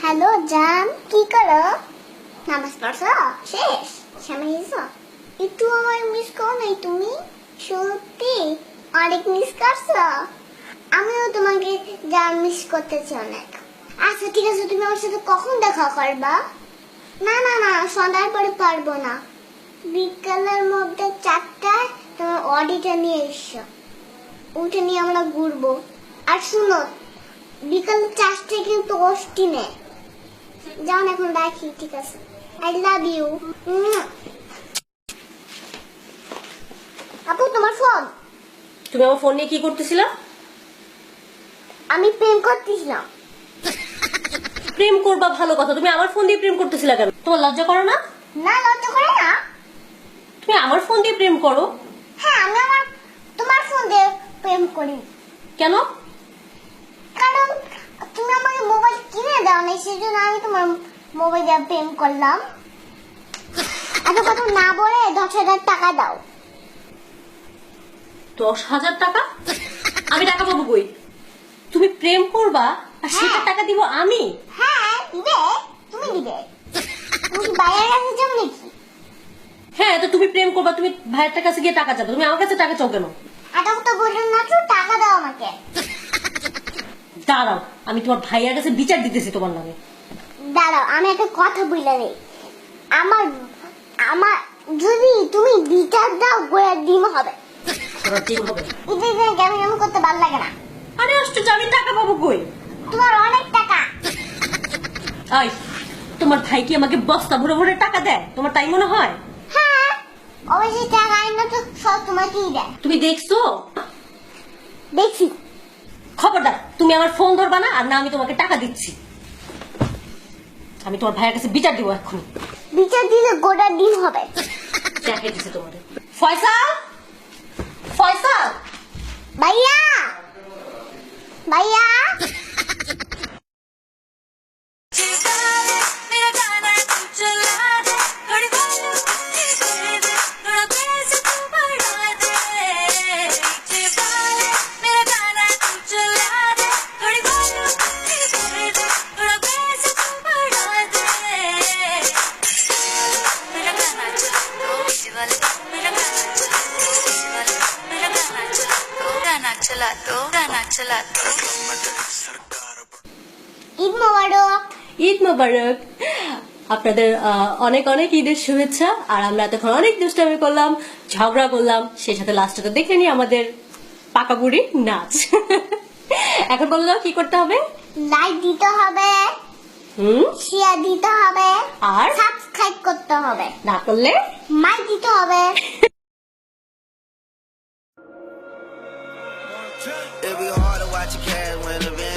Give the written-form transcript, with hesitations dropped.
Hello জান, কি করো? নামাজ পড়ছো? শেষ সময় হয়েছো? একটু আমার মিস করো নাই তুমি? সত্যি অনেক মিস করছো। আমিও তোমাকে জান মিস করতেছি অনেক। আচ্ছা ঠিক আছে, তুমি আমার সাথে কখন দেখা করবা? না না না, সন্ধ্যার পরে পারবো না। বিকালের মধ্যে 4টায় তোমার অডিটা নিয়ে এসো। ওটা নিয়ে আমরা ঘুরবো। আর শুনো, বিকাল 4টায় কিন্তু অষ্টি নেই। যান এখন রাখি, ঠিক আছে? I love you. আপু তোমার ফোন। তুমি আমার ফোন নিয়ে কি করতেছিলা? আমি প্রেম করতেছিলাম। প্রেম করবা ভালো কথা, তুমি আমার ফোন দিয়ে প্রেম করতেছিলা কেন? তোমার লজ্জা করো না? না, লজ্জা করে না। তুমি আমার ফোন দিয়ে প্রেম করো? হ্যাঁ, আমি তোমার ফোন দিয়ে প্রেম করি। কেন? কারণ তুমি আমাকে মোবাইল কিনে দাও না, সেজন্য আমি তোমার মোবাইল দিয়ে প্রেম করলাম। এত কথা না বলে 10,000 টাকা দাও। 10,000 টাকা? আমি টাকা পাবো কই? তুমি প্রেম করবা আর সেটা টাকা দিব আমি? হ্যাঁ দিবে, তুমি দিবে। তুমি বাইরের কাছে যাও নাকি? হ্যাঁ, তো তুমি প্রেম করবা, তুমি ভাইয়ের কাছে গিয়ে টাকা চাও, তুমি আমার কাছে টাকা চাও কেন? এটা তো বললেন না তো, টাকা দাও আমাকে। দাঁড়াও, আমি তোমার ভাইয়ের কাছে বিচার দিতেছি তোমার নামে। দাঁড়াও, আমি একটা কথা বলে নেই। আমার আমার যদি তুমি বিচার দাও, গোড়ার ডিম হবে। তোমার ডিম হবে? এটা কেমন কেমন করতে ভালো লাগে না। আরে আশ্চর্য, আমি টাকা পাবো কই? তোমার অনেক টাকা। আই, তোমার ভাই কি আমাকে বস্তা ভরে ভরে টাকা দেয়? তোমার তাই মনে হয়? হ্যাঁ, অবশ্যই টাকা আইনা তো সব তোমাকেই দেয়। তুমি দেখছো? দেখছি। খবরদার, তুমি আমার ফোন ধরবা না, আর না আমি তোমাকে টাকা দিচ্ছি। আমি তোমার ভাইয়ের কাছে বিচার দিব এখন। বিচার দিলে গোড়ার ডিম হবে। দেখে দিচ্ছে তোমাদের। ফয়সাল, ফয়সাল, ভাইয়া, ভাইয়া। चला दो ঈদ মোবারক। ঈদ মোবারক। আপনাদের অনেক অনেক ঈদের শুভেচ্ছা। আর আমরা এতক্ষণ অনেক দুষ্টামি করলাম, ঝগড়া করলাম, সেই সাথে লাস্টে তো দেখে নি আমাদের পাকা বুড়ি নাচ। এখন বলে দাও কি করতে হবে? লাইক দিতে হবে, শেয়ার দিতে হবে, আর সাবস্ক্রাইব করতে হবে। না করলে মাইক দিতে হবে। It'd be hard to watch your cash when the van